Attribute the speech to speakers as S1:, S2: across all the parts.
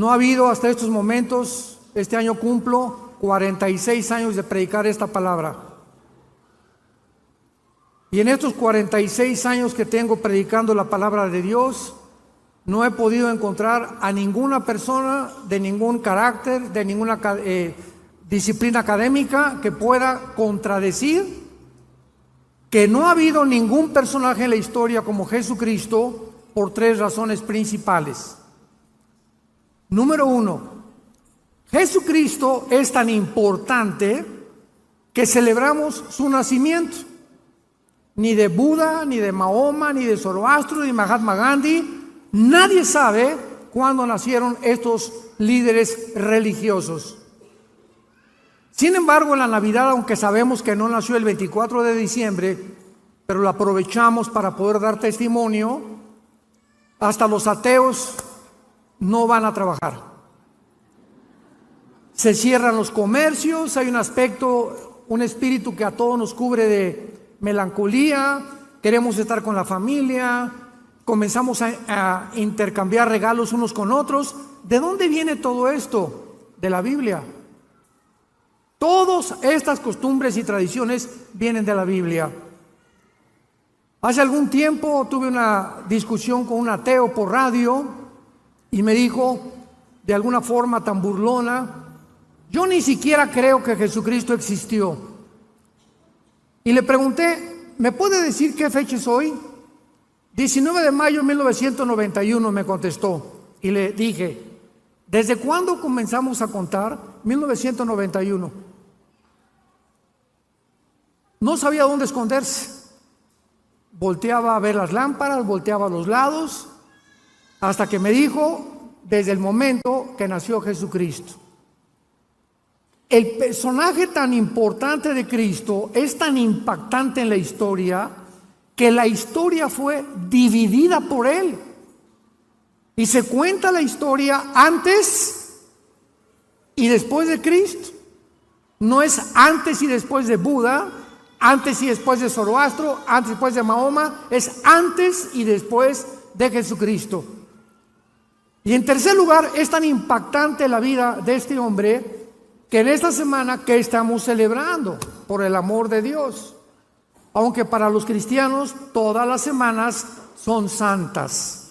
S1: No ha habido hasta estos momentos, este año cumplo 46 años de predicar esta palabra. Y en estos 46 años que tengo predicando la palabra de Dios, no he podido encontrar a ninguna persona de ningún carácter, de ninguna disciplina académica que pueda contradecir que no ha habido ningún personaje en la historia como Jesucristo por 3 razones principales. Número 1, Jesucristo es tan importante que celebramos su nacimiento. Ni de Buda, ni de Mahoma, ni de Zoroastro, ni de Mahatma Gandhi, nadie sabe cuándo nacieron estos líderes religiosos. Sin embargo, en la Navidad, aunque sabemos que no nació el 24 de diciembre, pero lo aprovechamos para poder dar testimonio, hasta los ateos no van a trabajar. Se cierran los comercios, hay un espíritu que a todos nos cubre de melancolía, queremos estar con la familia, comenzamos a intercambiar regalos unos con otros. ¿De dónde viene todo esto? De la Biblia. Todas estas costumbres y tradiciones vienen de la Biblia. Hace algún tiempo tuve una discusión con un ateo por radio y me dijo de alguna forma tan burlona: yo ni siquiera creo que Jesucristo existió. Y le pregunté: ¿me puede decir qué fecha es hoy? 19 de mayo de 1991, me contestó. Y le dije: ¿desde cuándo comenzamos a contar? 1991. No sabía dónde esconderse. Volteaba a ver las lámparas, volteaba a los lados, hasta que me dijo: desde el momento que nació Jesucristo. El personaje tan importante de Cristo es tan impactante en la historia que la historia fue dividida por él. Y se cuenta la historia antes y después de Cristo. No es antes y después de Buda, antes y después de Zoroastro, antes y después de Mahoma, es antes y después de Jesucristo. Y en tercer lugar, es tan impactante la vida de este hombre que en esta semana que estamos celebrando por el amor de Dios, aunque para los cristianos todas las semanas son santas.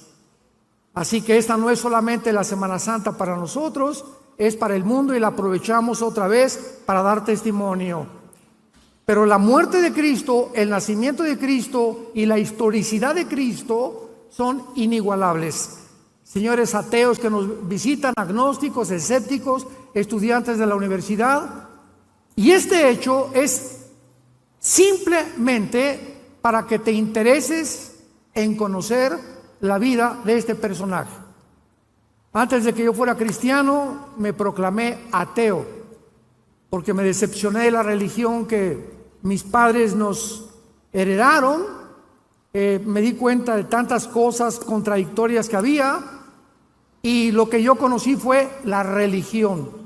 S1: Así que esta no es solamente la Semana Santa para nosotros, es para el mundo y la aprovechamos otra vez para dar testimonio. Pero la muerte de Cristo, el nacimiento de Cristo y la historicidad de Cristo son inigualables. Señores ateos que nos visitan, agnósticos, escépticos, estudiantes de la universidad, y este hecho es simplemente para que te intereses en conocer la vida de este personaje. Antes de que yo fuera cristiano, me proclamé ateo, porque me decepcioné de la religión que mis padres nos heredaron. Me di cuenta de tantas cosas contradictorias que había, y lo que yo conocí fue la religión.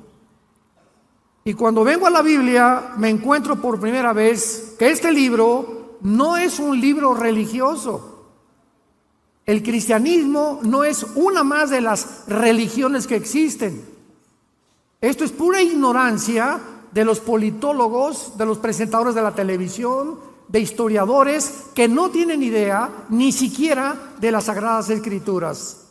S1: Y cuando vengo a la Biblia, me encuentro por primera vez que este libro no es un libro religioso. El cristianismo no es una más de las religiones que existen. Esto es pura ignorancia de los politólogos, de los presentadores de la televisión, de historiadores que no tienen idea ni siquiera de las Sagradas Escrituras.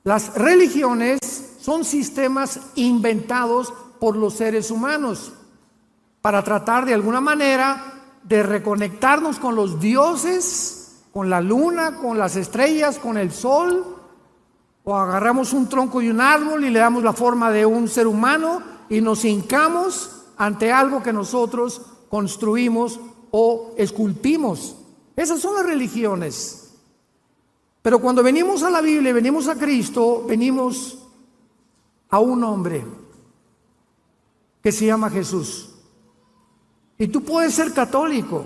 S1: Las religiones son sistemas inventados por los seres humanos para tratar de alguna manera de reconectarnos con los dioses, con la luna, con las estrellas, con el sol. O agarramos un tronco de un árbol y le damos la forma de un ser humano y nos hincamos ante algo que nosotros construimos o esculpimos. Esas son las religiones. Pero cuando venimos a la Biblia, venimos a Cristo, venimos a un hombre que se llama Jesús. Y tú puedes ser católico,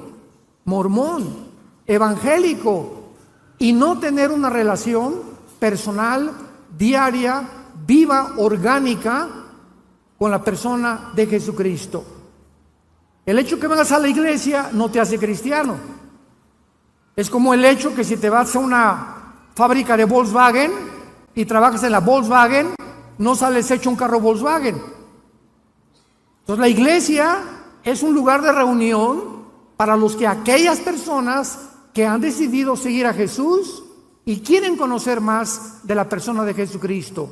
S1: mormón, evangélico y no tener una relación personal, diaria, viva, orgánica con la persona de Jesucristo. El hecho que vengas a la iglesia no te hace cristiano. Es como el hecho que si te vas a una fábrica de Volkswagen y trabajas en la Volkswagen, no sales hecho un carro Volkswagen. Entonces la iglesia es un lugar de reunión para aquellas personas que han decidido seguir a Jesús y quieren conocer más de la persona de Jesucristo.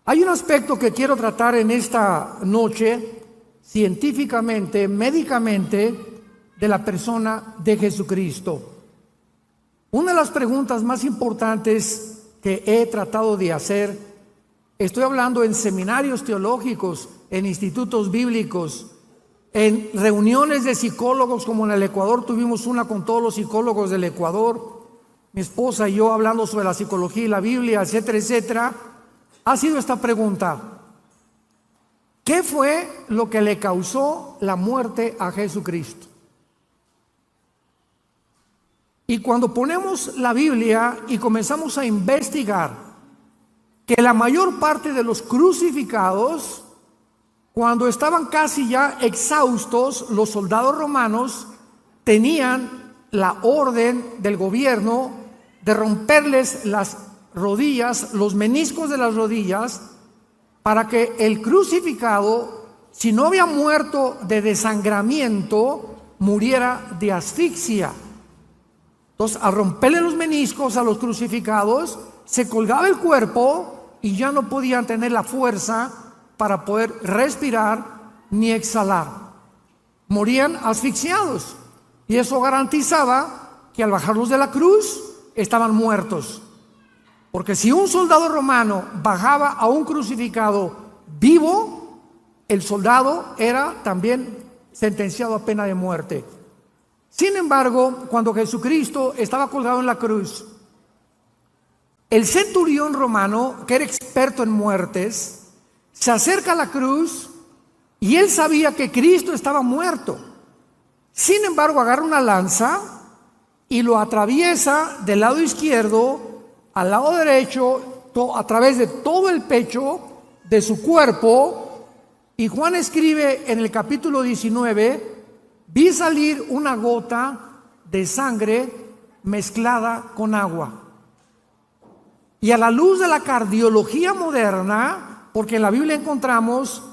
S1: Hay un aspecto que quiero tratar en esta noche, científicamente, médicamente, de la persona de Jesucristo. Una de las preguntas más importantes que he tratado de hacer, estoy hablando en seminarios teológicos, en institutos bíblicos, en reuniones de psicólogos, como en el Ecuador tuvimos una con todos los psicólogos del Ecuador, mi esposa y yo hablando sobre la psicología y la Biblia, etcétera, etcétera, ha sido esta pregunta: ¿qué fue lo que le causó la muerte a Jesucristo? Y cuando ponemos la Biblia y comenzamos a investigar que la mayor parte de los crucificados, cuando estaban casi ya exhaustos, los soldados romanos tenían la orden del gobierno de romperles las rodillas, los meniscos de las rodillas, para que el crucificado, si no había muerto de desangramiento, muriera de asfixia. Entonces, al romperle los meniscos a los crucificados, se colgaba el cuerpo y ya no podían tener la fuerza para poder respirar ni exhalar. Morían asfixiados. Y eso garantizaba que al bajarlos de la cruz estaban muertos. Porque si un soldado romano bajaba a un crucificado vivo, el soldado era también sentenciado a pena de muerte. Sin embargo, cuando Jesucristo estaba colgado en la cruz, el centurión romano, que era experto en muertes, se acerca a la cruz y él sabía que Cristo estaba muerto. Sin embargo, agarra una lanza y lo atraviesa del lado izquierdo al lado derecho, a través de todo el pecho de su cuerpo. Y Juan escribe en el capítulo 19: vi salir una gota de sangre mezclada con agua. Y a la luz de la cardiología moderna, porque en la Biblia encontramos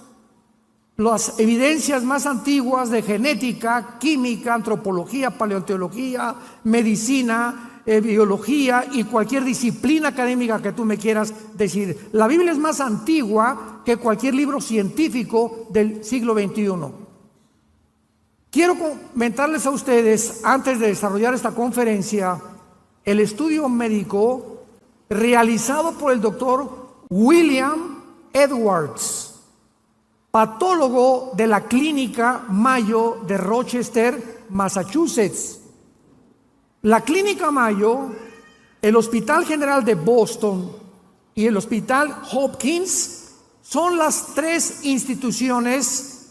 S1: las evidencias más antiguas de genética, química, antropología, paleontología, medicina, biología y cualquier disciplina académica que tú me quieras decir. La Biblia es más antigua que cualquier libro científico del siglo XXI. Quiero comentarles a ustedes, antes de desarrollar esta conferencia, el estudio médico realizado por el doctor William Edwards, patólogo de la Clínica Mayo de Rochester, Massachusetts. La Clínica Mayo, el Hospital General de Boston y el Hospital Hopkins son las tres instituciones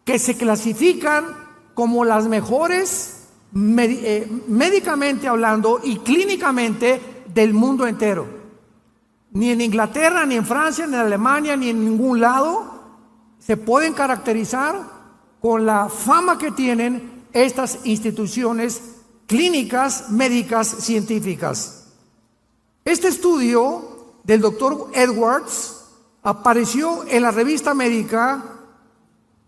S1: que se clasifican como las mejores médicamente hablando y clínicamente del mundo entero. Ni en Inglaterra, ni en Francia, ni en Alemania, ni en ningún lado se pueden caracterizar con la fama que tienen estas instituciones clínicas, médicas, científicas. Este estudio del doctor Edwards apareció en la revista médica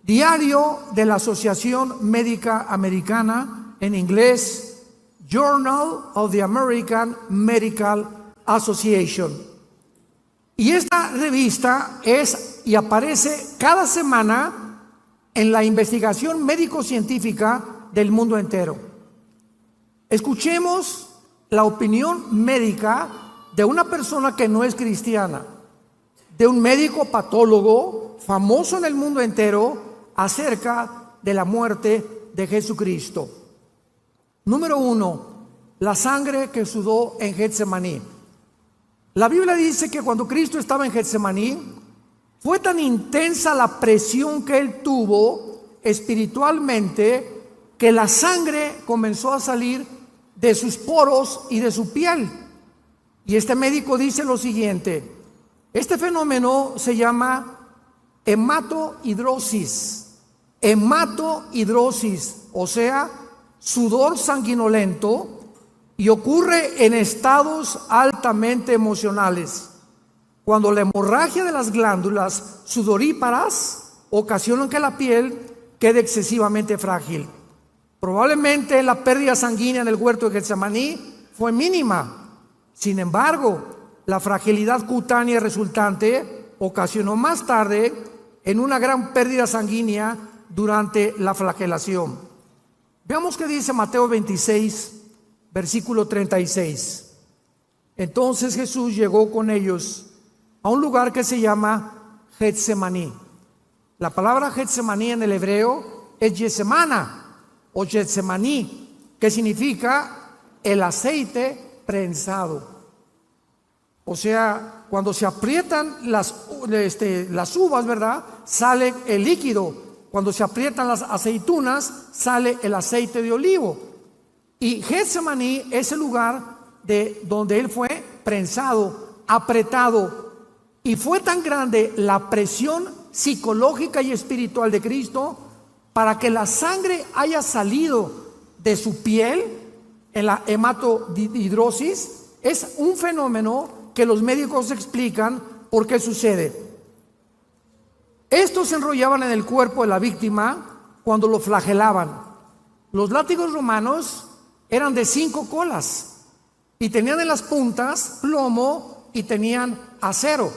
S1: Diario de la Asociación Médica Americana, en inglés Journal of the American Medical Association. Y esta revista es y aparece cada semana en la investigación médico-científica del mundo entero. Escuchemos la opinión médica de una persona que no es cristiana, de un médico patólogo famoso en el mundo entero acerca de la muerte de Jesucristo. Número 1, la sangre que sudó en Getsemaní. La Biblia dice que cuando Cristo estaba en Getsemaní, fue tan intensa la presión que él tuvo espiritualmente que la sangre comenzó a salir de sus poros y de su piel. Y este médico dice lo siguiente: este fenómeno se llama hematohidrosis. Hematohidrosis, o sea, sudor sanguinolento, y ocurre en estados altamente emocionales, cuando la hemorragia de las glándulas sudoríparas ocasiona que la piel quede excesivamente frágil. Probablemente la pérdida sanguínea en el huerto de Getsemaní fue mínima. Sin embargo, la fragilidad cutánea resultante ocasionó más tarde en una gran pérdida sanguínea durante la flagelación. Veamos qué dice Mateo 26, versículo 36. Entonces Jesús llegó con ellos a un lugar que se llama Getsemaní. La palabra Getsemaní en el hebreo es Getsemana o Getsemaní, que significa el aceite prensado. O sea, cuando se aprietan las uvas, ¿verdad?, sale el líquido. Cuando se aprietan las aceitunas, sale el aceite de olivo. Y Getsemaní es el lugar donde él fue prensado, apretado. Y fue tan grande la presión psicológica y espiritual de Cristo para que la sangre haya salido de su piel en la hematodihidrosis. Es un fenómeno que los médicos explican por qué sucede. Estos se enrollaban en el cuerpo de la víctima cuando lo flagelaban. Los látigos romanos eran de 5 colas y tenían en las puntas plomo y tenían acero,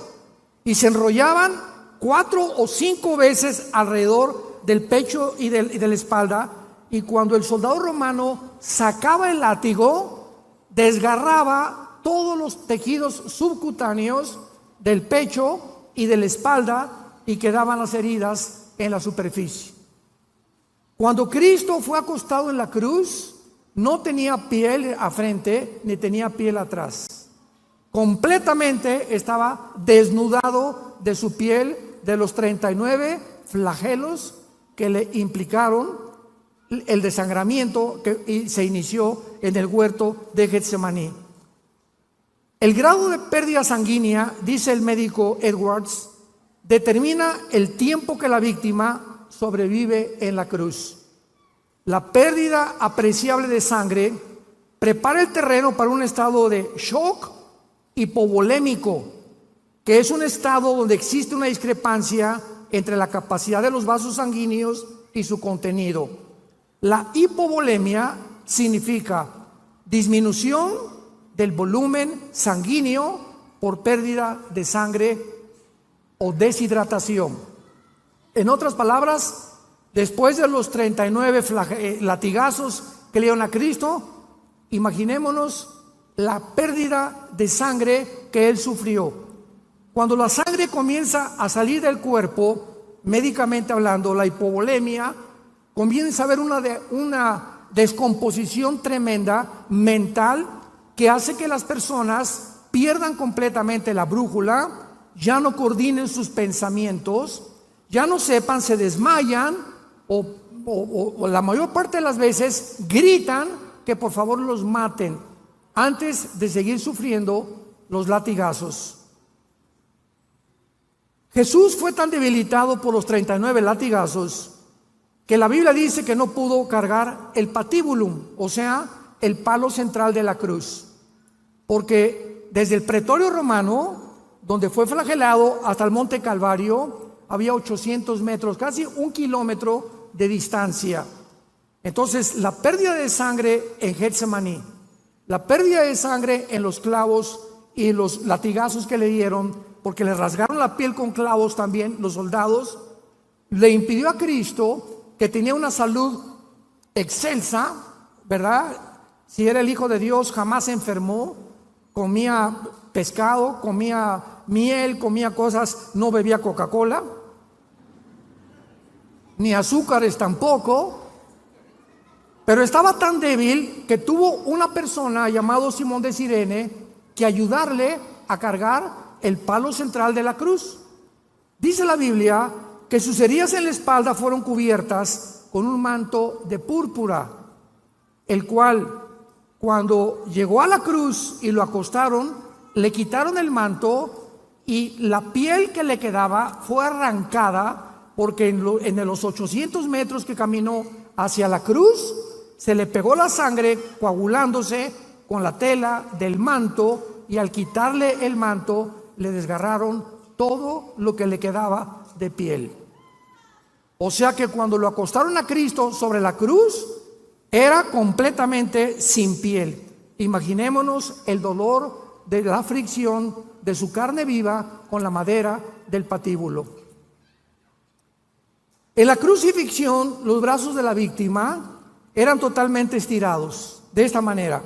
S1: y se enrollaban 4 o 5 veces alrededor del pecho y de la espalda, y cuando el soldado romano sacaba el látigo, desgarraba todos los tejidos subcutáneos del pecho y de la espalda, y quedaban las heridas en la superficie. Cuando Cristo fue acostado en la cruz, no tenía piel a frente ni tenía piel atrás. Completamente estaba desnudado de su piel, de los 39 flagelos que le implicaron el desangramiento que se inició en el huerto de Getsemaní. El grado de pérdida sanguínea, dice el médico Edwards, determina el tiempo que la víctima sobrevive en la cruz. La pérdida apreciable de sangre prepara el terreno para un estado de shock hipovolémico, que es un estado donde existe una discrepancia entre la capacidad de los vasos sanguíneos y su contenido. La hipovolemia significa disminución del volumen sanguíneo por pérdida de sangre o deshidratación. En otras palabras, después de los 39 latigazos que le dieron a Cristo, imaginémonos la pérdida de sangre que él sufrió. Cuando la sangre comienza a salir del cuerpo, médicamente hablando, la hipovolemia, comienza a haber una descomposición tremenda mental que hace que las personas pierdan completamente la brújula, ya no coordinen sus pensamientos, ya no sepan, se desmayan o la mayor parte de las veces gritan que por favor los maten antes de seguir sufriendo los latigazos. Jesús fue tan debilitado por los 39 latigazos que la Biblia dice que no pudo cargar el patibulum, o sea, el palo central de la cruz, porque desde el pretorio romano, donde fue flagelado, hasta el monte Calvario, había 800 metros, casi 1 kilómetro de distancia. Entonces, la pérdida de sangre en Getsemaní, la pérdida de sangre en los clavos y los latigazos que le dieron, porque le rasgaron la piel con clavos también los soldados, le impidió a Cristo, que tenía una salud excelsa, ¿verdad? Si era el Hijo de Dios, jamás se enfermó, comía pescado, comía miel, comía cosas, no bebía Coca-Cola, ni azúcares tampoco. Pero estaba tan débil que tuvo una persona llamado Simón de Cirene que ayudarle a cargar el palo central de la cruz. Dice la Biblia que sus heridas en la espalda fueron cubiertas con un manto de púrpura, el cual, cuando llegó a la cruz y lo acostaron, le quitaron el manto y la piel que le quedaba fue arrancada, porque en los 800 metros que caminó hacia la cruz, se le pegó la sangre coagulándose con la tela del manto, y al quitarle el manto le desgarraron todo lo que le quedaba de piel. O sea que cuando lo acostaron a Cristo sobre la cruz, era completamente sin piel. Imaginémonos el dolor de la fricción de su carne viva con la madera del patíbulo. En la crucifixión, los brazos de la víctima eran totalmente estirados, de esta manera.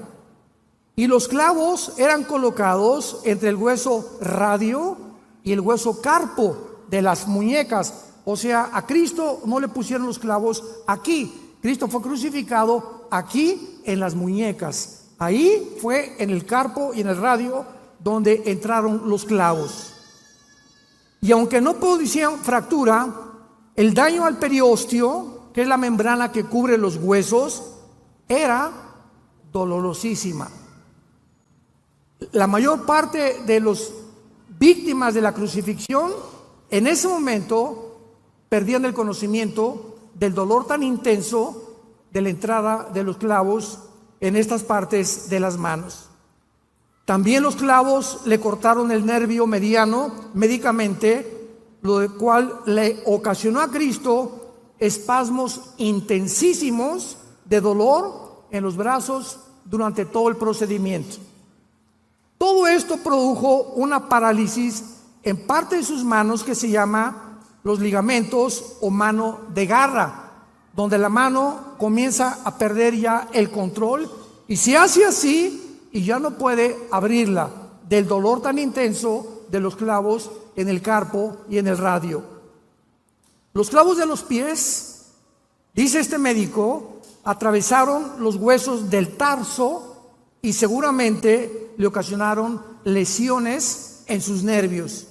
S1: Y los clavos eran colocados entre el hueso radio y el hueso carpo de las muñecas. O sea, a Cristo no le pusieron los clavos aquí. Cristo fue crucificado aquí en las muñecas. Ahí fue en el carpo y en el radio donde entraron los clavos. Y aunque no producían fractura, el daño al periósteo, que es la membrana que cubre los huesos, era dolorosísima. La mayor parte de las víctimas de la crucifixión en ese momento perdían el conocimiento del dolor tan intenso de la entrada de los clavos en estas partes de las manos. También los clavos le cortaron el nervio mediano médicamente, lo cual le ocasionó a Cristo espasmos intensísimos de dolor en los brazos durante todo el procedimiento. Todo esto produjo una parálisis en parte de sus manos que se llama los ligamentos o mano de garra, donde la mano comienza a perder ya el control y se hace así y ya no puede abrirla del dolor tan intenso de los clavos en el carpo y en el radio. Los clavos de los pies, dice este médico, atravesaron los huesos del tarso y seguramente le ocasionaron lesiones en sus nervios.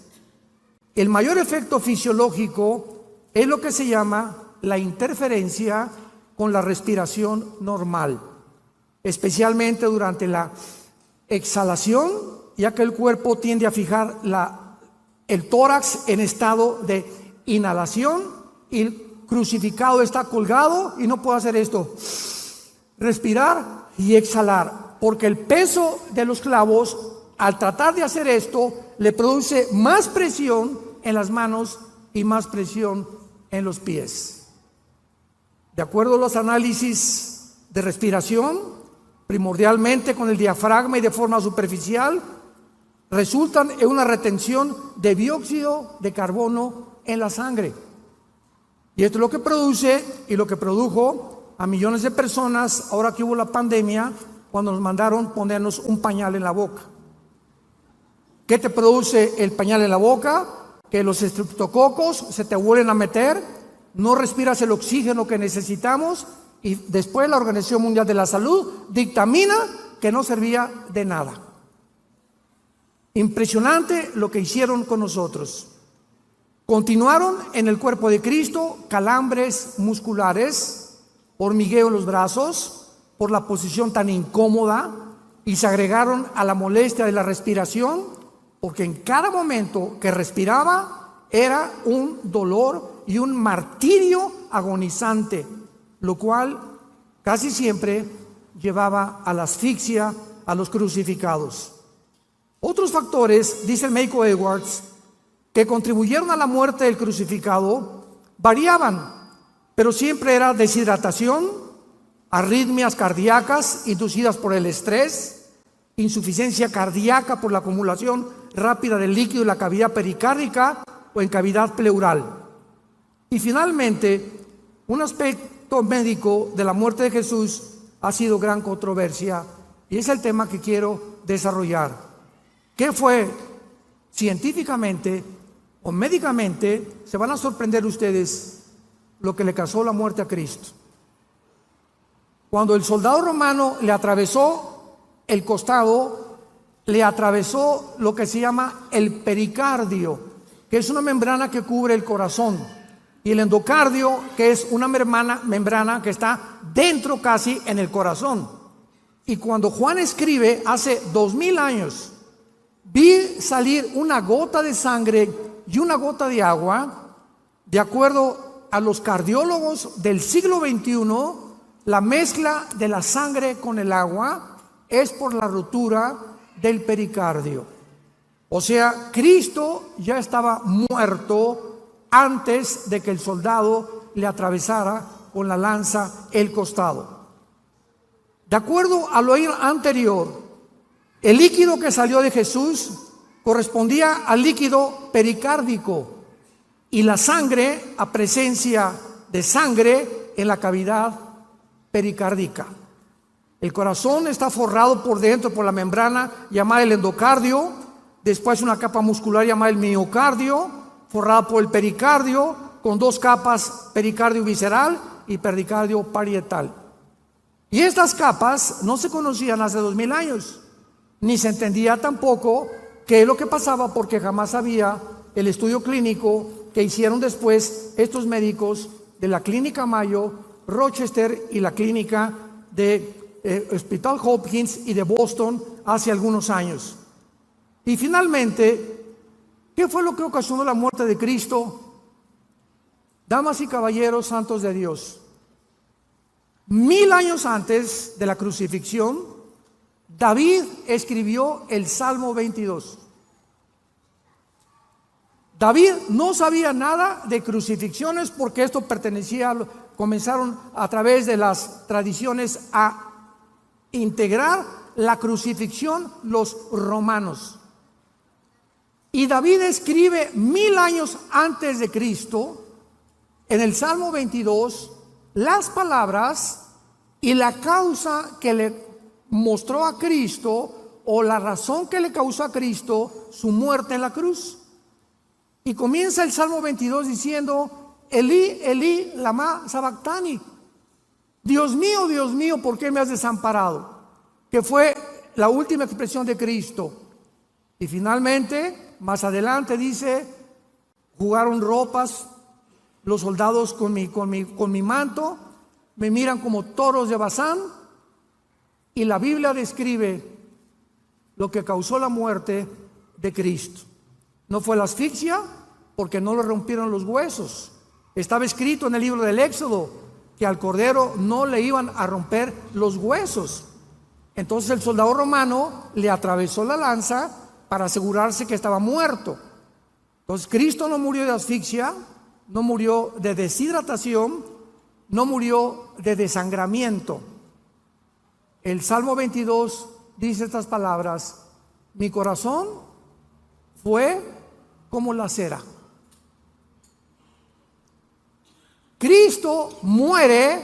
S1: El mayor efecto fisiológico es lo que se llama la interferencia con la respiración normal, especialmente durante la exhalación, ya que el cuerpo tiende a fijar el tórax en estado de inhalación y el crucificado está colgado y no puede hacer esto, respirar y exhalar, porque el peso de los clavos, al tratar de hacer esto, le produce más presión en las manos y más presión en los pies. De acuerdo a los análisis de respiración, primordialmente con el diafragma y de forma superficial, resultan en una retención de dióxido de carbono en la sangre. Y esto es lo que produce y lo que produjo a millones de personas ahora que hubo la pandemia, cuando nos mandaron ponernos un pañal en la boca. ¿Qué te produce el pañal en la boca? Que los estreptococos se te vuelven a meter, no respiras el oxígeno que necesitamos y después la Organización Mundial de la Salud dictamina que no servía de nada. Impresionante lo que hicieron con nosotros. Continuaron en el cuerpo de Cristo calambres musculares, hormigueo en los brazos, por la posición tan incómoda, y se agregaron a la molestia de la respiración, porque en cada momento que respiraba era un dolor y un martirio agonizante, lo cual casi siempre llevaba a la asfixia a los crucificados. Otros factores, dice el médico Edwards, que contribuyeron a la muerte del crucificado variaban, pero siempre era deshidratación, arritmias cardíacas inducidas por el estrés, insuficiencia cardíaca por la acumulación rápida del líquido en la cavidad pericárdica o en cavidad pleural. Y finalmente, un aspecto médico de la muerte de Jesús ha sido gran controversia y es el tema que quiero desarrollar. ¿Qué fue científicamente o médicamente? Se van a sorprender ustedes lo que le causó la muerte a Cristo. Cuando el soldado romano le atravesó el costado, le atravesó lo que se llama el pericardio, que es una membrana que cubre el corazón, y el endocardio, que es una membrana que está dentro casi en el corazón. Y cuando Juan escribe hace 2000 años, vi salir una gota de sangre y una gota de agua, de acuerdo a los cardiólogos del siglo XXI, la mezcla de la sangre con el agua es por la rotura del pericardio. O sea, Cristo ya estaba muerto antes de que el soldado le atravesara con la lanza el costado. De acuerdo a lo anterior, el líquido que salió de Jesús correspondía al líquido pericárdico y la sangre a presencia de sangre en la cavidad pericárdica. El corazón está forrado por dentro por la membrana llamada el endocardio, después una capa muscular llamada el miocardio, forrada por el pericardio, con dos capas, pericardio visceral y pericardio parietal. Y estas capas no se conocían hace 2000 años, ni se entendía tampoco qué es lo que pasaba, porque jamás había el estudio clínico que hicieron después estos médicos de la Clínica Mayo, Rochester y la Clínica de Hospital Hopkins y de Boston hace algunos años. Y finalmente, ¿qué fue lo que ocasionó la muerte de Cristo? Damas y caballeros santos de Dios, 1000 años antes de la crucifixión, David escribió el Salmo 22. David no sabía nada de crucifixiones porque esto comenzaron a través de las tradiciones a integrar la crucifixión los romanos. Y David escribe 1000 años antes de Cristo, en el Salmo 22, las palabras y la causa que le mostró a Cristo, o la razón que le causó a Cristo su muerte en la cruz. Y comienza el Salmo 22 diciendo: Elí, Elí, lama sabactani. Dios mío, ¿por qué me has desamparado? Que fue la última expresión de Cristo. Y finalmente, más adelante dice: jugaron ropas los soldados con mi manto, me miran como toros de Bazán. Y la Biblia describe lo que causó la muerte de Cristo. No fue la asfixia, porque no le rompieron los huesos. Estaba escrito en el libro del Éxodo que al cordero no le iban a romper los huesos. Entonces el soldado romano le atravesó la lanza para asegurarse que estaba muerto. Entonces Cristo no murió de asfixia, no murió de deshidratación, no murió de desangramiento. El Salmo 22 dice estas palabras: mi corazón fue como la cera. Cristo muere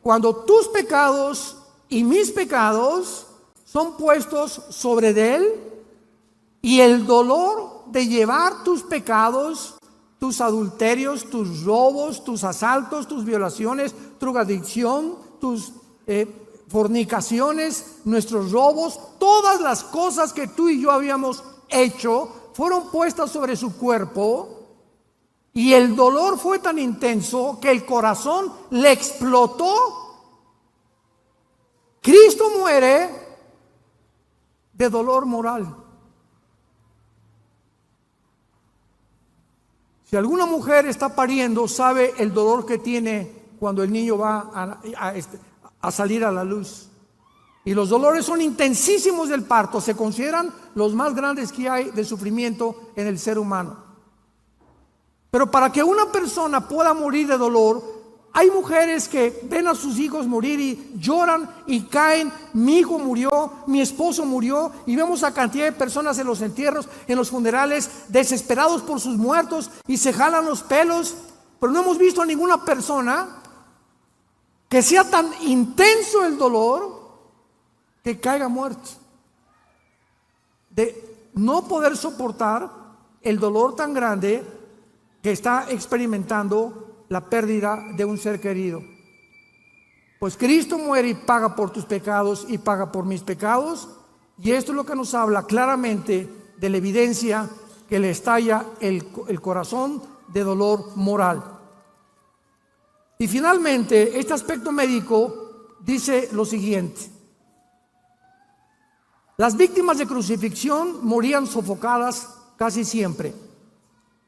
S1: cuando tus pecados y mis pecados son puestos sobre de Él, y el dolor de llevar tus pecados, tus adulterios, tus robos, tus asaltos, tus violaciones, tu drogadicción, tus fornicaciones, nuestros robos, todas las cosas que tú y yo habíamos hecho fueron puestas sobre su cuerpo, y el dolor fue tan intenso que el corazón le explotó. Cristo muere de dolor moral. Si alguna mujer está pariendo, sabe el dolor que tiene cuando el niño va a salir a la luz. Y los dolores son intensísimos del parto, se consideran los más grandes que hay de sufrimiento en el ser humano. Pero para que una persona pueda morir de dolor, hay mujeres que ven a sus hijos morir y lloran y caen: mi hijo murió, mi esposo murió, y vemos a cantidad de personas en los entierros, en los funerales, desesperados por sus muertos y se jalan los pelos, pero no hemos visto a ninguna persona que sea tan intenso el dolor que caiga muerto, de no poder soportar el dolor tan grande que está experimentando la pérdida de un ser querido. Pues Cristo muere y paga por tus pecados y paga por mis pecados, y esto es lo que nos habla claramente de la evidencia que le estalla el corazón de dolor moral. Y finalmente, este aspecto médico dice lo siguiente: las víctimas de crucifixión morían sofocadas casi siempre.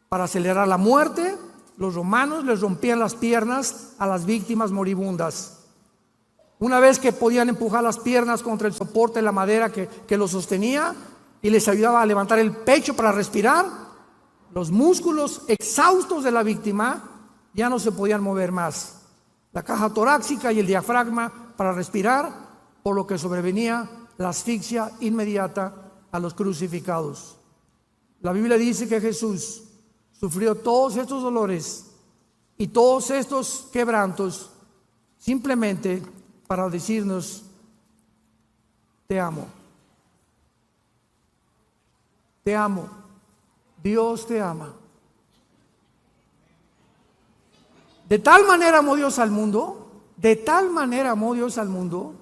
S1: Para acelerar la muerte, los romanos les rompían las piernas a las víctimas moribundas. Una vez que podían empujar las piernas contra el soporte de la madera que lo sostenía y les ayudaba a levantar el pecho para respirar, los músculos exhaustos de la víctima ya no se podían mover más. La caja torácica y el diafragma para respirar, por lo que sobrevenía la asfixia inmediata a los crucificados. La Biblia dice que Jesús sufrió todos estos dolores y todos estos quebrantos simplemente para decirnos: te amo, te amo, Dios te ama. De tal manera amó Dios al mundo, de tal manera amó Dios al mundo.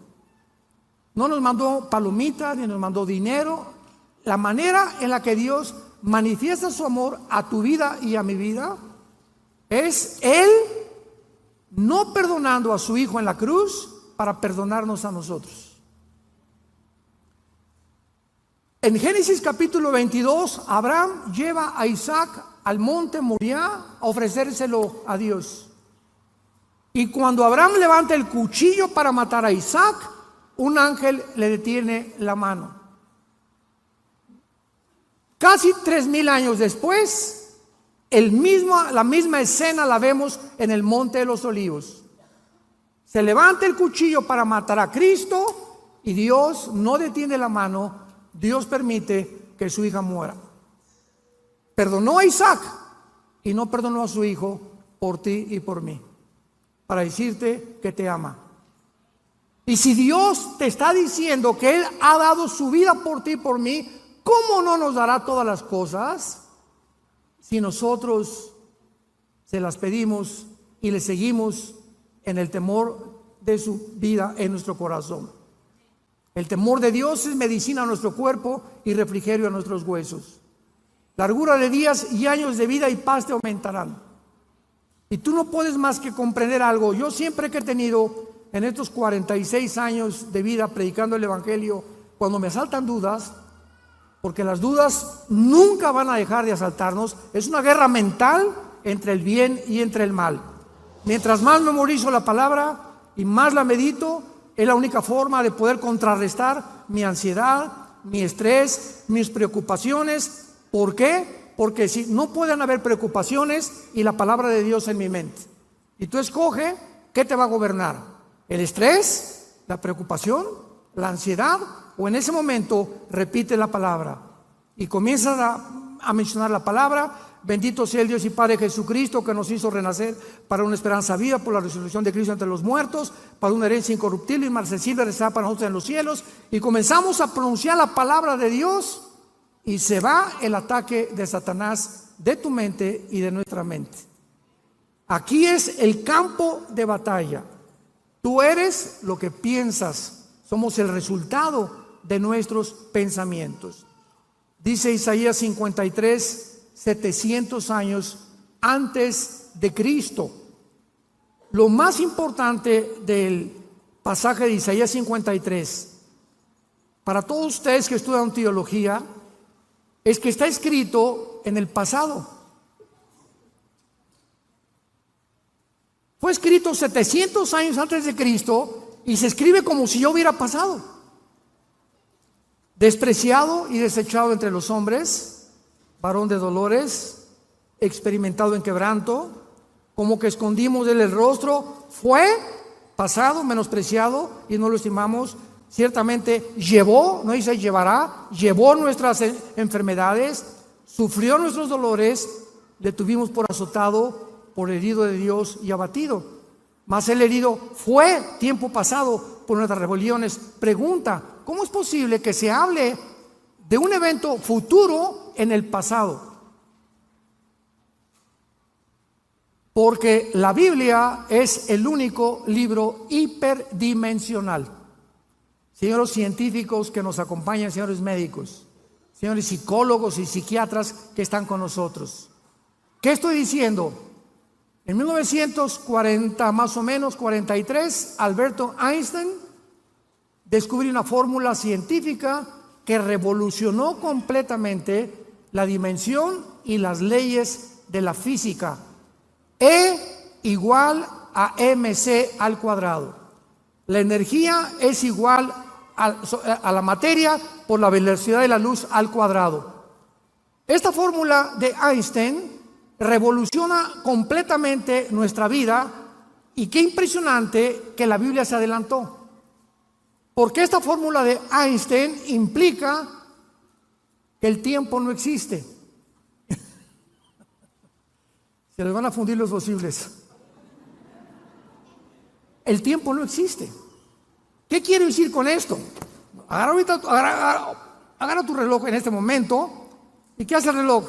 S1: No nos mandó palomitas ni nos mandó dinero. La manera en la que Dios manifiesta su amor a tu vida y a mi vida es Él no perdonando a su Hijo en la cruz para perdonarnos a nosotros. En Génesis capítulo 22, Abraham lleva a Isaac al monte Moriah a ofrecérselo a Dios. Y cuando Abraham levanta el cuchillo para matar a Isaac, un ángel le detiene la mano. Casi 3000 años después, la misma escena la vemos en el Monte de los Olivos. Se levanta el cuchillo para matar a Cristo y Dios no detiene la mano. Dios permite que su hija muera. Perdonó a Isaac y no perdonó a su hijo por ti y por mí, para decirte que te ama. Y si Dios te está diciendo que Él ha dado su vida por ti y por mí, ¿cómo no nos dará todas las cosas si nosotros se las pedimos y le seguimos en el temor de su vida en nuestro corazón? El temor de Dios es medicina a nuestro cuerpo y refrigerio a nuestros huesos. Largura de días y años de vida y paz te aumentarán. Y tú no puedes más que comprender algo. Yo siempre que he tenido en estos 46 años de vida predicando el Evangelio, cuando me asaltan dudas, porque las dudas nunca van a dejar de asaltarnos, es una guerra mental entre el bien y entre el mal. Mientras más memorizo la palabra y más la medito, es la única forma de poder contrarrestar mi ansiedad, mi estrés, mis preocupaciones. ¿Por qué? Porque si no pueden haber preocupaciones y la palabra de Dios en mi mente. Y tú escoge qué te va a gobernar: el estrés, la preocupación, la ansiedad, o en ese momento repite la palabra y comienzas a mencionar la palabra. Bendito sea el Dios y Padre Jesucristo, que nos hizo renacer para una esperanza viva por la resurrección de Cristo entre los muertos, para una herencia incorruptible y inmarcesible reservada para nosotros en los cielos. Y comenzamos a pronunciar la palabra de Dios y se va el ataque de Satanás de tu mente y de nuestra mente. Aquí es el campo de batalla. Tú eres lo que piensas. Somos el resultado de nuestros pensamientos. Dice Isaías 53, 700 años antes de Cristo. Lo más importante del pasaje de Isaías 53, para todos ustedes que estudian teología, es que está escrito en el pasado. Fue escrito 700 años antes de Cristo y se escribe como si ya hubiera pasado. Despreciado y desechado entre los hombres, varón de dolores, experimentado en quebranto, como que escondimos de él el rostro. Fue pasado, menospreciado y no lo estimamos. Ciertamente llevó, no dice llevará, llevó nuestras enfermedades, sufrió nuestros dolores, le tuvimos por azotado, por herido de Dios y abatido. Mas el herido fue tiempo pasado por nuestras rebeliones. Pregunta: ¿cómo es posible que se hable de un evento futuro en el pasado? Porque la Biblia es el único libro hiperdimensional. Señores científicos que nos acompañan, señores médicos, señores psicólogos y psiquiatras que están con nosotros. ¿Qué estoy diciendo? En 1940, más o menos 43, Alberto Einstein descubrió una fórmula científica que revolucionó completamente la dimensión y las leyes de la física. E igual a mc al cuadrado. La energía es igual a la materia por la velocidad de la luz al cuadrado. Esta fórmula de Einstein revoluciona completamente nuestra vida, y qué impresionante que la Biblia se adelantó, porque esta fórmula de Einstein implica que el tiempo no existe. Se les van a fundir los fusibles. El tiempo no existe. ¿Qué quiero decir con esto? Agarra tu reloj en este momento. ¿Y qué hace el reloj?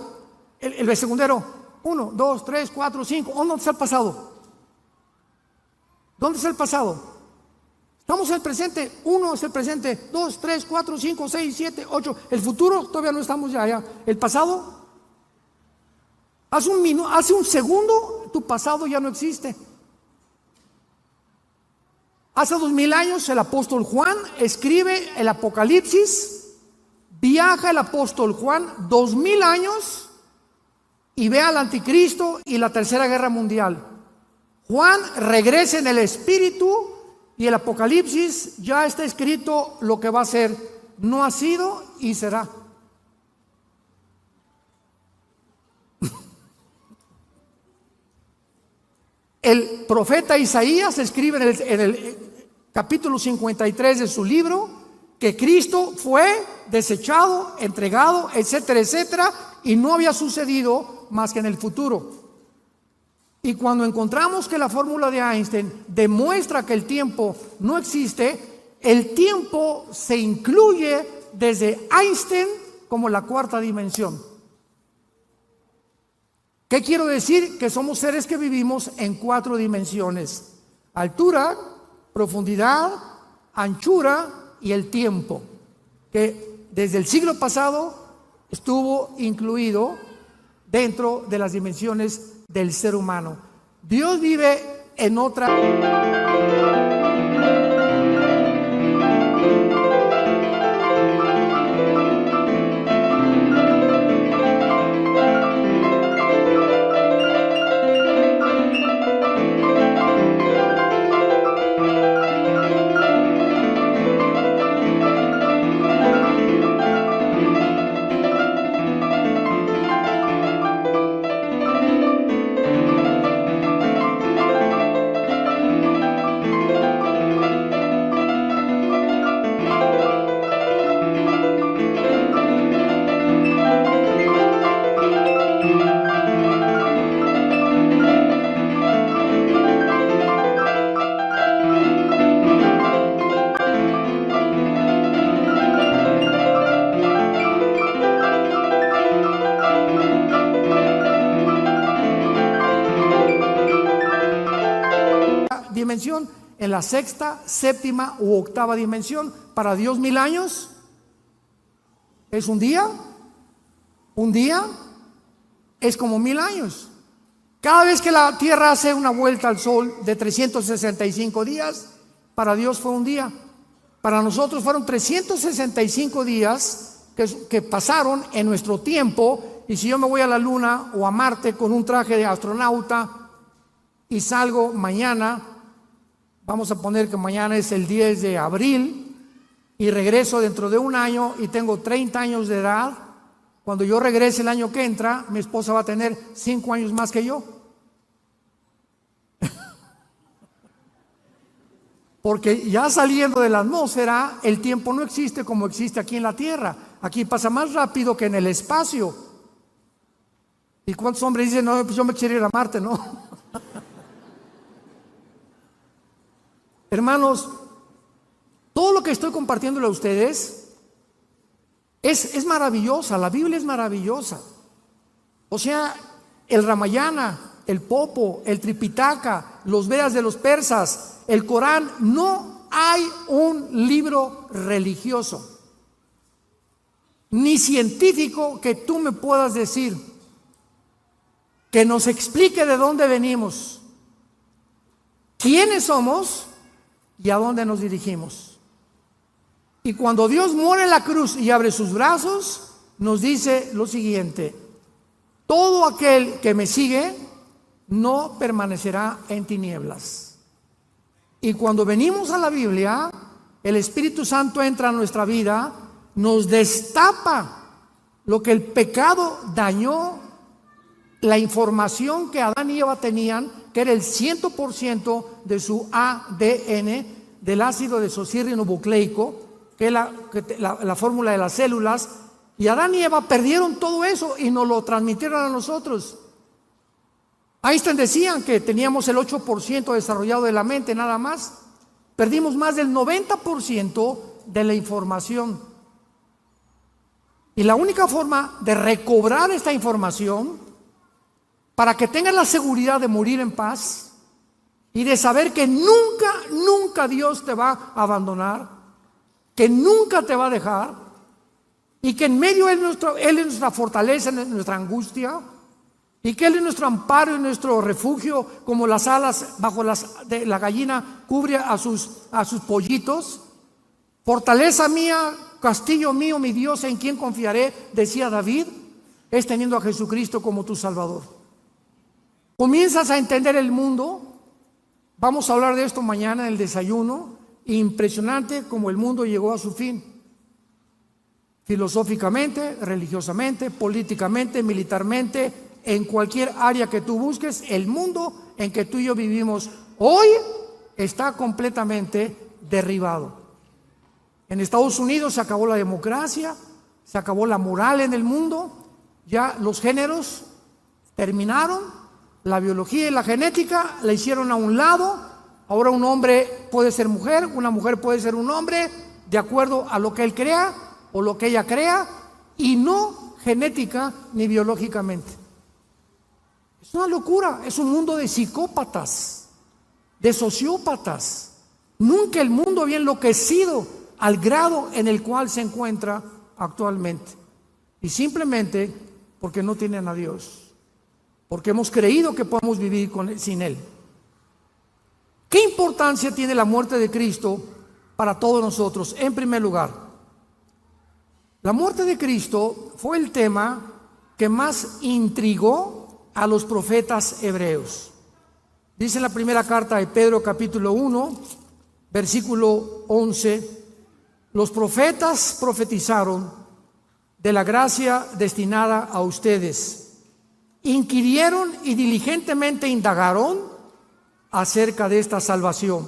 S1: El segundero. 1, 2, 3, 4, 5. ¿Dónde está el pasado? ¿Dónde está el pasado? Estamos en el presente. 1 es el presente. 2, 3, 4, 5, 6, 7, 8. El futuro todavía no estamos allá. El pasado. Hace un segundo tu pasado ya no existe. Hace 2000 años el apóstol Juan escribe el Apocalipsis. Viaja el apóstol Juan 2000 años y ve al anticristo y la tercera guerra mundial. Juan regresa en el espíritu y el Apocalipsis ya está escrito lo que va a ser. No ha sido y será. El profeta Isaías escribe en el capítulo 53 de su libro que Cristo fue desechado, entregado, etcétera, etcétera, y no había sucedido más que en el futuro. Y cuando encontramos que la fórmula de Einstein demuestra que el tiempo no existe, el tiempo se incluye desde Einstein como la cuarta dimensión. ¿Qué quiero decir? Que somos seres que vivimos en 4 dimensiones: altura, profundidad, anchura y el tiempo, que desde el siglo pasado estuvo incluido dentro de las dimensiones del ser humano. Dios vive en otra. Dimensión, en la sexta, séptima u octava dimensión. Para Dios 1000 años es un día es como 1000 años. Cada vez que la tierra hace una vuelta al sol de 365 días, para Dios fue un día. Para nosotros fueron 365 días que pasaron en nuestro tiempo. Y si yo me voy a la luna o a Marte con un traje de astronauta y salgo mañana, vamos a poner que mañana es el 10 de abril y regreso dentro de un año y tengo 30 años de edad. Cuando yo regrese el año que entra, mi esposa va a tener 5 años más que yo. Porque ya saliendo de la atmósfera, el tiempo no existe como existe aquí en la Tierra. Aquí pasa más rápido que en el espacio. ¿Y cuántos hombres dicen, no, pues yo me quiero ir a Marte, no? Hermanos, todo lo que estoy compartiéndole a ustedes es maravillosa. La Biblia es maravillosa. O sea, el Ramayana, el Popo, el Tripitaka, los Vedas de los persas, el Corán, no hay un libro religioso ni científico que tú me puedas decir que nos explique de dónde venimos, quiénes somos y a dónde nos dirigimos. Y cuando Dios muere en la cruz y abre sus brazos, nos dice lo siguiente: todo aquel que me sigue no permanecerá en tinieblas. Y cuando venimos a la Biblia, el Espíritu Santo entra a nuestra vida, nos destapa lo que el pecado dañó, la información que Adán y Eva tenían, que era el 100% de su ADN, del ácido desoxirribonucleico, que es la fórmula de las células. Y Adán y Eva perdieron todo eso y nos lo transmitieron a nosotros. Einstein decía que teníamos el 8% desarrollado de la mente nada más. Perdimos más del 90% de la información. Y la única forma de recobrar esta información, para que tengas la seguridad de morir en paz y de saber que nunca, nunca Dios te va a abandonar, que nunca te va a dejar, y que en medio Él es nuestra fortaleza, nuestra angustia, y que Él es nuestro amparo y nuestro refugio, como las alas bajo de la gallina cubre a sus pollitos. Fortaleza mía, castillo mío, mi Dios, en quien confiaré, decía David, es teniendo a Jesucristo como tu Salvador. Comienzas a entender el mundo. Vamos a hablar de esto mañana en el desayuno. Impresionante como el mundo llegó a su fin. Filosóficamente, religiosamente, políticamente, militarmente, en cualquier área que tú busques, el mundo en que tú y yo vivimos hoy está completamente derribado. En Estados Unidos se acabó la democracia, se acabó la moral en el mundo, ya los géneros terminaron, la biología y la genética la hicieron a un lado. Ahora un hombre puede ser mujer, una mujer puede ser un hombre, de acuerdo a lo que él crea o lo que ella crea, y no genética ni biológicamente. Es una locura, es un mundo de psicópatas, de sociópatas. Nunca el mundo había enloquecido al grado en el cual se encuentra actualmente. Y simplemente porque no tienen a Dios, porque hemos creído que podemos vivir sin Él. ¿Qué importancia tiene la muerte de Cristo para todos nosotros? En primer lugar, la muerte de Cristo fue el tema que más intrigó a los profetas hebreos. Dice en la primera carta de Pedro, capítulo 1, versículo 11, los profetas profetizaron de la gracia destinada a ustedes, inquirieron y diligentemente indagaron acerca de esta salvación,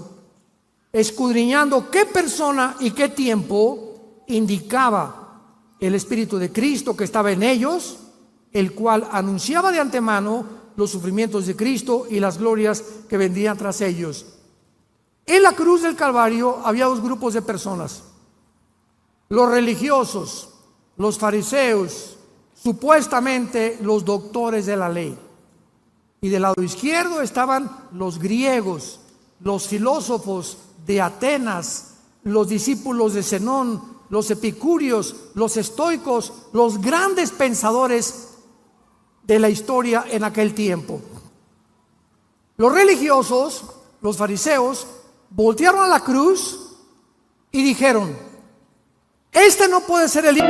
S1: escudriñando qué persona y qué tiempo indicaba el Espíritu de Cristo que estaba en ellos, el cual anunciaba de antemano los sufrimientos de Cristo y las glorias que vendrían tras ellos. En la cruz del Calvario había dos grupos de personas: los religiosos, los fariseos, supuestamente los doctores de la ley. Y del lado izquierdo estaban los griegos, los filósofos de Atenas, los discípulos de Zenón, los epicúreos, los estoicos, los grandes pensadores de la historia en aquel tiempo. Los religiosos, los fariseos, voltearon a la cruz y dijeron: este no puede ser el Hijo.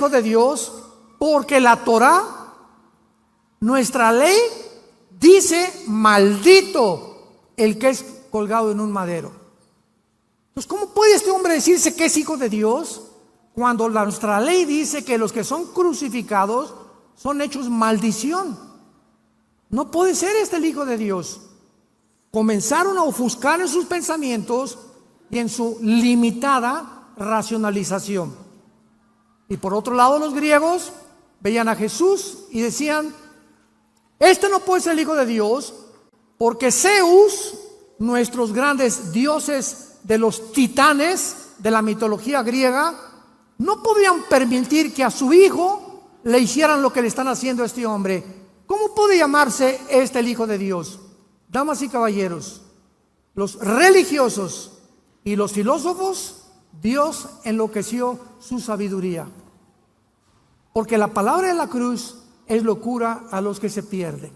S1: De Dios, porque la Torá, nuestra ley, dice: maldito el que es colgado en un madero. Entonces, ¿cómo puede este hombre decirse que es hijo de Dios cuando nuestra ley dice que los que son crucificados son hechos maldición? No puede ser este el Hijo de Dios. comenzaron a ofuscar en sus pensamientos y en su limitada racionalización. Y por otro lado, los griegos veían a Jesús y decían: este no puede ser el Hijo de Dios, porque Zeus, nuestros grandes dioses de los titanes de la mitología griega, no podían permitir que a su hijo le hicieran lo que le están haciendo a este hombre. ¿Cómo puede llamarse este el Hijo de Dios? Damas y caballeros, los religiosos y los filósofos, Dios enloqueció su sabiduría, porque la palabra de la cruz es locura a los que se pierden.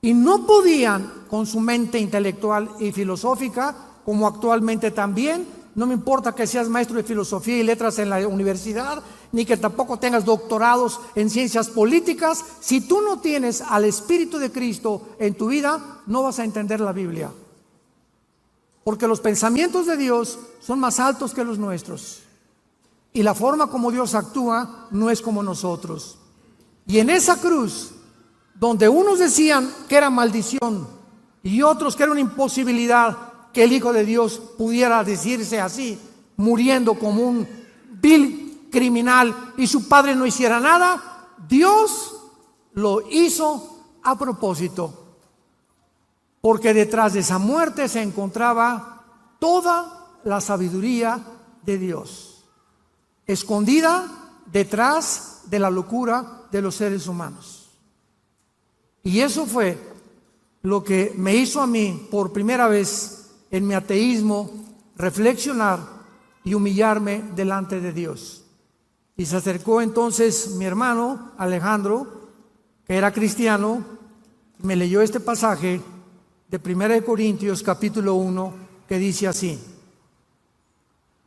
S1: Y no podían, con su mente intelectual y filosófica, como actualmente también, no me importa que seas maestro de filosofía y letras en la universidad, ni que tampoco tengas doctorados en ciencias políticas, si tú no tienes al Espíritu de Cristo en tu vida, no vas a entender la Biblia. Porque los pensamientos de Dios son más altos que los nuestros. Y la forma como Dios actúa no es como nosotros. Y en esa cruz, donde unos decían que era maldición y otros que era una imposibilidad que el Hijo de Dios pudiera decirse así, muriendo como un vil criminal y su padre no hiciera nada, Dios lo hizo a propósito, porque detrás de esa muerte se encontraba toda la sabiduría de Dios, escondida detrás de la locura de los seres humanos. Y eso fue lo que me hizo a mí por primera vez en mi ateísmo reflexionar y humillarme delante de Dios. Y se acercó entonces mi hermano Alejandro, que era cristiano, y me leyó este pasaje de 1 Corintios capítulo 1, que dice así: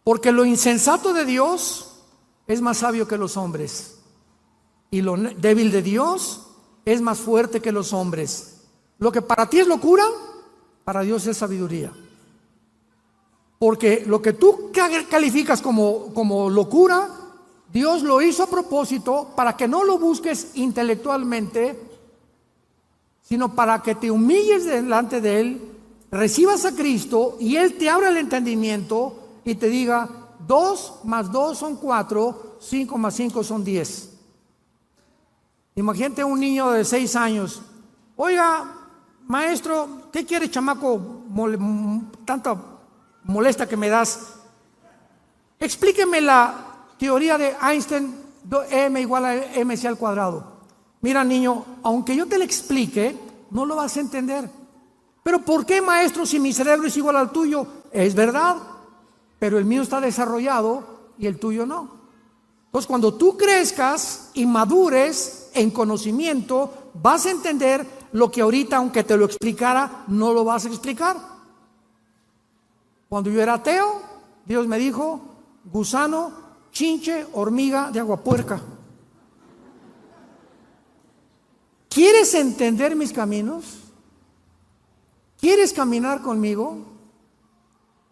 S1: porque lo insensato de Dios es más sabio que los hombres, y lo débil de Dios es más fuerte que los hombres. Lo que para ti es locura, para Dios es sabiduría. Porque lo que tú calificas como locura, Dios lo hizo a propósito para que no lo busques intelectualmente, sino para que te humilles delante de Él, recibas a Cristo y Él te abra el entendimiento y te diga: 2 más 2 son 4, 5 más 5 son 10. Imagínate un niño de 6 años: oiga, maestro, ¿qué quiere, chamaco? Tanta molesta que me das. Explíqueme la teoría de Einstein, m igual a mc al cuadrado. Mira, niño, aunque yo te lo explique, no lo vas a entender. Pero ¿por qué, maestro, si mi cerebro es igual al tuyo? Es verdad, pero el mío está desarrollado y el tuyo no. Entonces, cuando tú crezcas y madures en conocimiento, vas a entender lo que ahorita, aunque te lo explicara, no lo vas a explicar. Cuando yo era ateo, Dios me dijo: gusano, chinche, hormiga de agua puerca. ¿Quieres entender mis caminos? ¿Quieres caminar conmigo?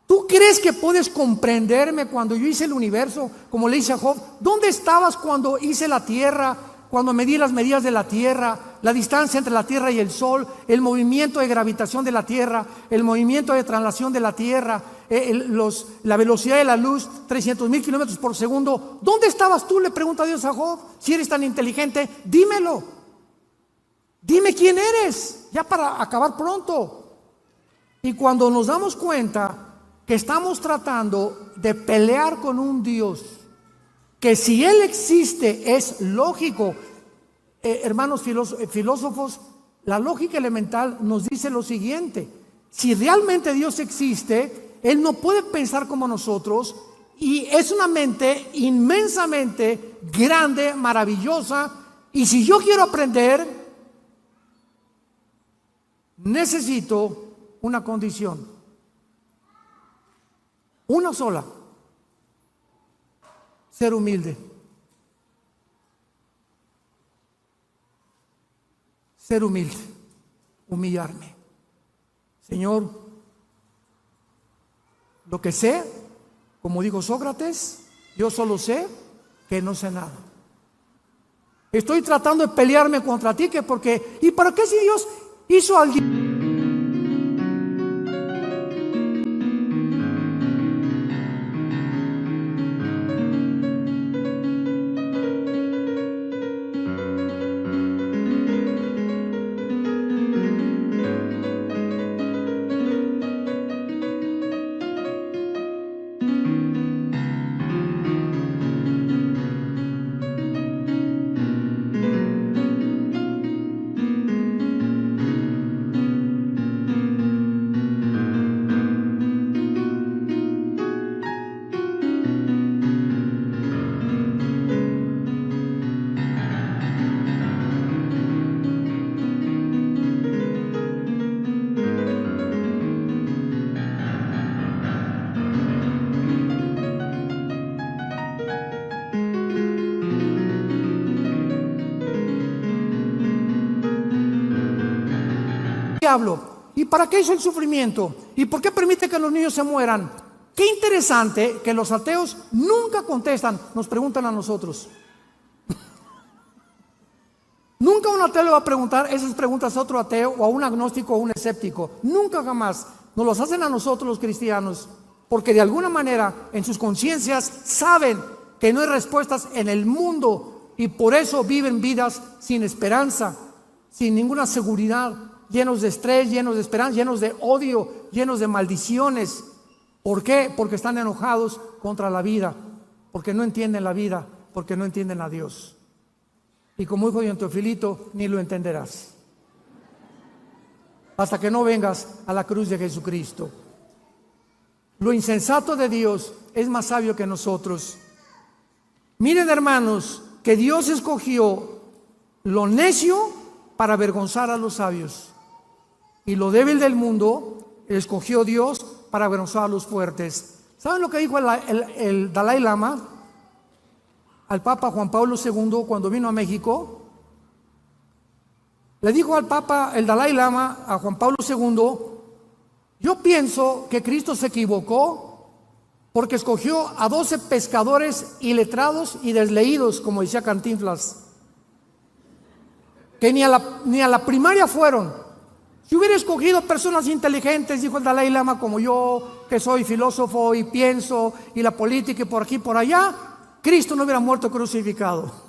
S1: ¿Tú crees que puedes comprenderme cuando yo hice el universo? Como le hice a Job: ¿dónde estabas cuando hice la tierra? Cuando medí las medidas de la tierra, la distancia entre la tierra y el sol, el movimiento de gravitación de la tierra, el movimiento de traslación de la tierra, la velocidad de la luz, 300,000 kilómetros por segundo. ¿Dónde estabas tú? Le pregunta Dios a Job. Si eres tan inteligente, dímelo. Dime quién eres, ya para acabar pronto. Y cuando nos damos cuenta que estamos tratando de pelear con un Dios, que si Él existe es lógico, hermanos filósofos, la lógica elemental nos dice lo siguiente: si realmente Dios existe, Él no puede pensar como nosotros, y es una mente inmensamente grande, maravillosa, y si yo quiero aprender, necesito una condición, una sola: ser humilde. Ser humilde, humillarme. Señor, lo que sé, como dijo Sócrates, yo solo sé que no sé nada. Estoy tratando de pelearme contra ti, que porque, ¿y para qué si Dios hizo al diablo? ¿Y para qué hizo el sufrimiento? ¿Y por qué permite que los niños se mueran? Qué interesante que los ateos nunca contestan, nos preguntan a nosotros. Nunca un ateo le va a preguntar esas preguntas a otro ateo o a un agnóstico o a un escéptico. Nunca jamás. Nos los hacen a nosotros los cristianos, porque de alguna manera en sus conciencias saben que no hay respuestas en el mundo y por eso viven vidas sin esperanza, sin ninguna seguridad, llenos de estrés, llenos de esperanza, llenos de odio, llenos de maldiciones. ¿Por qué? Porque están enojados contra la vida, porque no entienden la vida, porque no entienden a Dios. Y como dijo don Teofilito, ni lo entenderás hasta que no vengas a la cruz de Jesucristo. Lo insensato de Dios es más sabio que nosotros. Miren, hermanos, que Dios escogió lo necio para avergonzar a los sabios, y lo débil del mundo escogió Dios para avergonzar a los fuertes. ¿Saben lo que dijo el Dalai Lama al Papa Juan Pablo II cuando vino a México? Le dijo al Papa, el Dalai Lama, a Juan Pablo II: yo pienso que Cristo se equivocó porque escogió a 12 pescadores iletrados y desleídos, como decía Cantinflas, que ni a la primaria fueron. Si hubiera escogido personas inteligentes, dijo el Dalai Lama, como yo, que soy filósofo y pienso, y la política y por aquí y por allá, Cristo no hubiera muerto crucificado.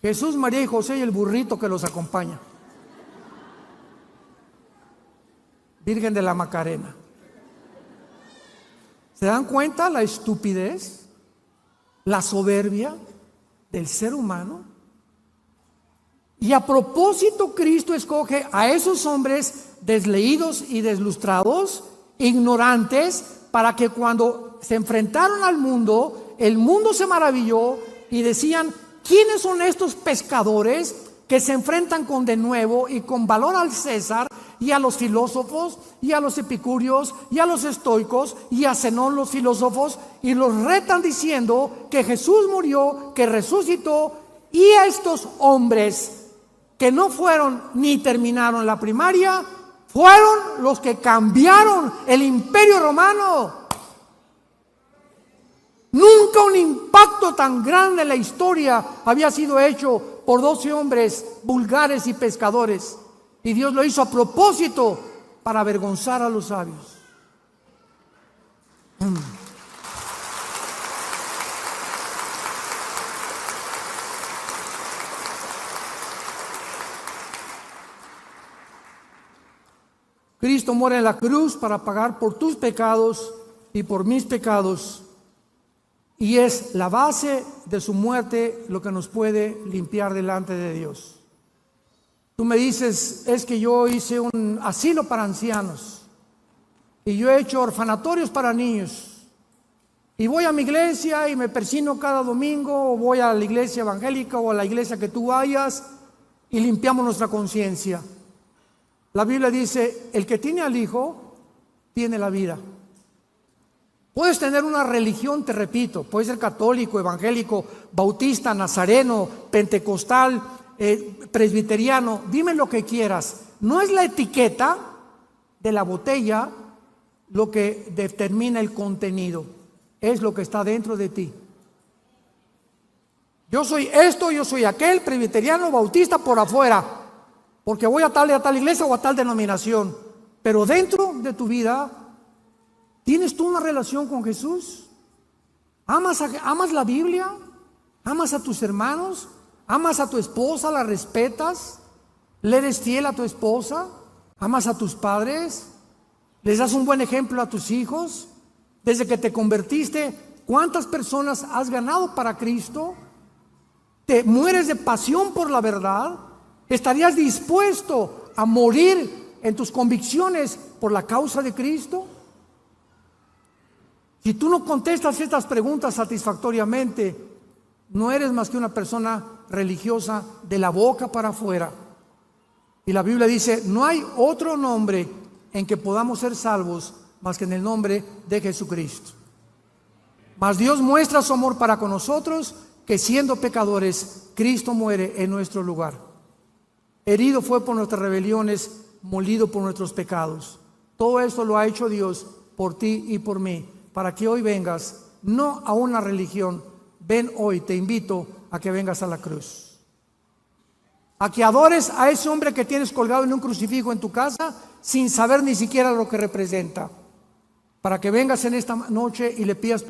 S1: Jesús, María y José y el burrito que los acompaña. Virgen de la Macarena. ¿Se dan cuenta la estupidez, la soberbia del ser humano? Y a propósito, Cristo escoge a esos hombres desleídos y deslustrados, ignorantes, para que cuando se enfrentaron al mundo, el mundo se maravilló y decían: ¿quiénes son estos pescadores que se enfrentan con denuedo y con valor al César y a los filósofos y a los epicúreos y a los estoicos y a Zenón, los filósofos, y los retan diciendo que Jesús murió, que resucitó? Y a estos hombres que no fueron ni terminaron la primaria, fueron los que cambiaron el Imperio Romano. Nunca un impacto tan grande en la historia había sido hecho por 12 hombres vulgares y pescadores. Y Dios lo hizo a propósito para avergonzar a los sabios. Cristo muere en la cruz para pagar por tus pecados y por mis pecados. Y es la base de su muerte lo que nos puede limpiar delante de Dios. Tú me dices: es que yo hice un asilo para ancianos y yo he hecho orfanatorios para niños y voy a mi iglesia y me persino cada domingo, o voy a la iglesia evangélica o a la iglesia que tú vayas y limpiamos nuestra conciencia. La Biblia dice: el que tiene al Hijo tiene la vida. Puedes tener una religión, te repito, puedes ser católico, evangélico, bautista, nazareno, pentecostal, presbiteriano, dime lo que quieras. No es la etiqueta de la botella lo que determina el contenido, es lo que está dentro de ti. Yo soy esto, yo soy aquel, presbiteriano, bautista por afuera, porque voy a tal iglesia o a tal denominación, pero dentro de tu vida, ¿tienes tú una relación con Jesús? ¿Amas la Biblia? ¿Amas a tus hermanos? ¿Amas a tu esposa? ¿La respetas? ¿Le eres fiel a tu esposa? ¿Amas a tus padres? ¿Les das un buen ejemplo a tus hijos? Desde que te convertiste, ¿cuántas personas has ganado para Cristo? ¿Te mueres de pasión por la verdad? ¿Estarías dispuesto a morir en tus convicciones por la causa de Cristo? Si tú no contestas estas preguntas satisfactoriamente, no eres más que una persona religiosa de la boca para afuera. Y la Biblia dice: no hay otro nombre en que podamos ser salvos más que en el nombre de Jesucristo. Mas Dios muestra su amor para con nosotros, que siendo pecadores, Cristo muere en nuestro lugar. Herido fue por nuestras rebeliones, molido por nuestros pecados. Todo esto lo ha hecho Dios por ti y por mí, para que hoy vengas, no a una religión, ven hoy, te invito a que vengas a la cruz, a que adores a ese hombre que tienes colgado en un crucifijo en tu casa sin saber ni siquiera lo que representa, para que vengas en esta noche y le pidas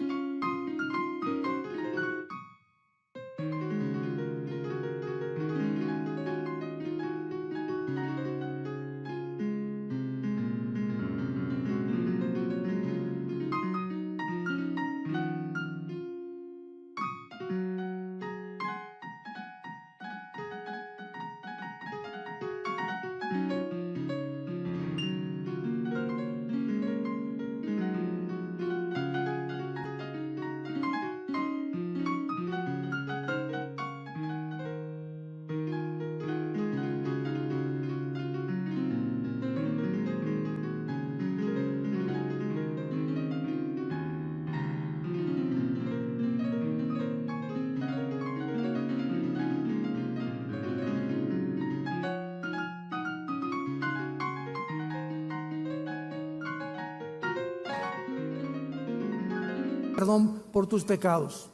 S1: perdón por tus pecados.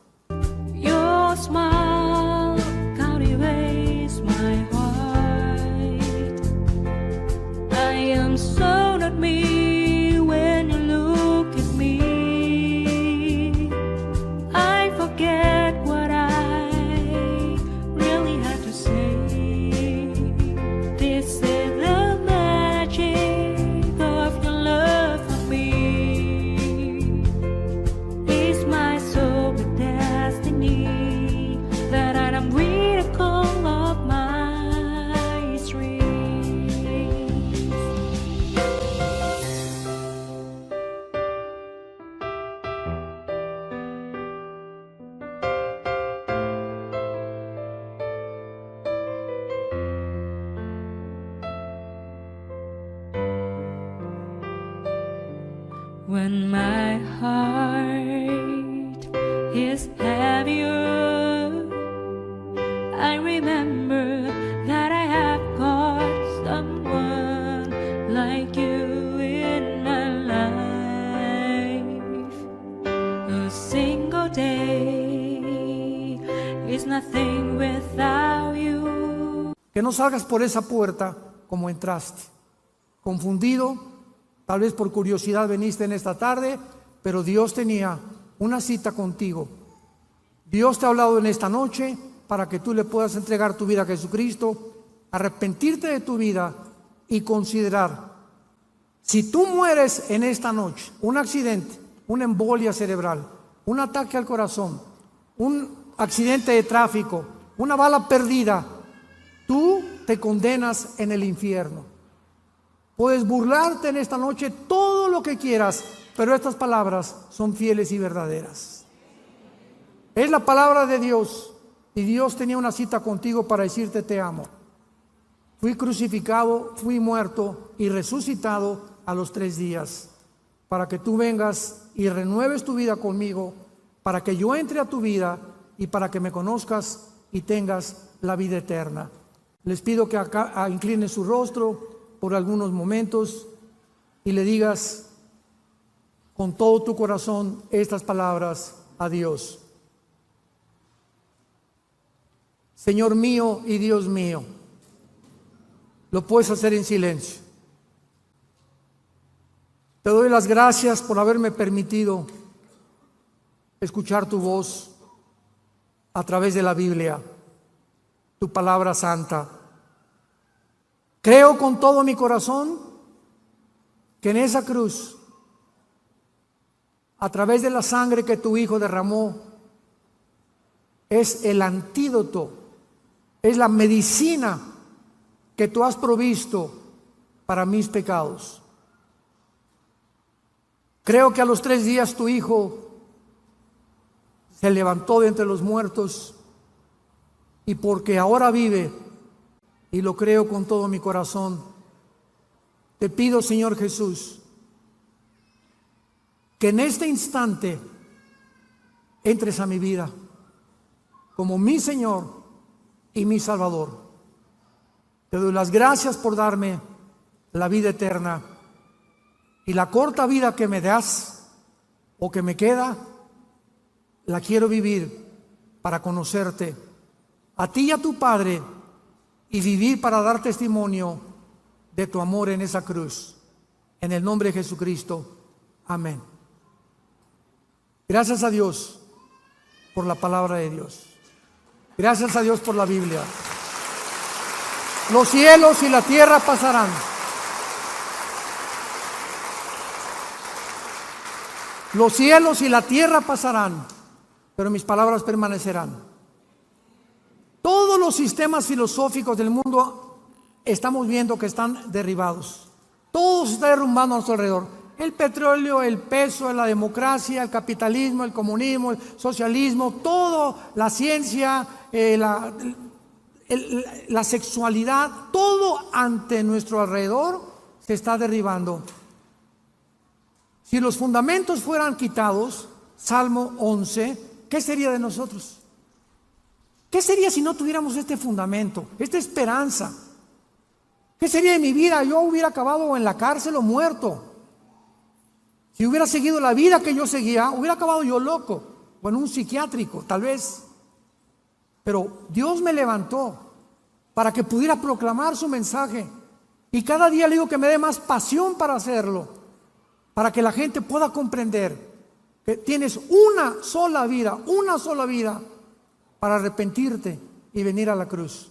S2: Your smile captivates my heart. I am so not me when you look at me. I forget what I really had to say. This is the magic of your love for me. Is my soul with destiny that I am miracle of my dreams. When my heart is heavier, I remember that I have got someone like you in my life. A single day is nothing without you.
S1: Que no salgas por esa puerta como entraste, confundido. Tal vez por curiosidad viniste en esta tarde, pero Dios tenía una cita contigo. Dios te ha hablado en esta noche para que tú le puedas entregar tu vida a Jesucristo, arrepentirte de tu vida y considerar, si tú mueres en esta noche, un accidente, una embolia cerebral, un ataque al corazón, un accidente de tráfico, una bala perdida, tú te condenas en el infierno. Puedes burlarte en esta noche todo lo que quieras, pero estas palabras son fieles y verdaderas. Es la palabra de Dios, y Dios tenía una cita contigo para decirte te amo. Fui crucificado, fui muerto y resucitado a los 3 días, para que tú vengas y renueves tu vida conmigo, para que yo entre a tu vida y para que me conozcas y tengas la vida eterna. Les pido que acá inclinen su rostro por algunos momentos y le digas con todo tu corazón estas palabras a Dios. Señor mío y Dios mío, lo puedes hacer en silencio. Te doy las gracias por haberme permitido escuchar tu voz a través de la Biblia, tu palabra santa. Creo con todo mi corazón que en esa cruz, a través de la sangre que tu Hijo derramó, es el antídoto, es la medicina que tú has provisto para mis pecados. Creo que a los 3 días tu Hijo se levantó de entre los muertos, y porque ahora vive, y lo creo con todo mi corazón, te pido, Señor Jesús, que en este instante entres a mi vida como mi Señor y mi Salvador. Te doy las gracias por darme la vida eterna. Y la corta vida que me das o que me queda, la quiero vivir para conocerte a ti y a tu Padre y vivir para dar testimonio de tu amor en esa cruz. En el nombre de Jesucristo. Amén. Gracias a Dios por la palabra de Dios. Gracias a Dios por la Biblia. Los cielos y la tierra pasarán. Los cielos y la tierra pasarán, pero mis palabras permanecerán. Todos los sistemas filosóficos del mundo estamos viendo que están derribados. Todo se está derrumbando a nuestro alrededor. El petróleo, el peso, la democracia, el capitalismo, el comunismo, el socialismo, todo, la ciencia, la sexualidad, todo ante nuestro alrededor se está derribando. Si los fundamentos fueran quitados, Salmo 11, ¿qué sería de nosotros? ¿Qué sería si no tuviéramos este fundamento, esta esperanza? ¿Qué sería de mi vida? Yo hubiera acabado en la cárcel o muerto. Si hubiera seguido la vida que yo seguía, hubiera acabado yo loco o en un psiquiátrico, tal vez. Pero Dios me levantó para que pudiera proclamar su mensaje. Y cada día le digo que me dé más pasión para hacerlo, para que la gente pueda comprender que tienes una sola vida para arrepentirte y venir a la cruz.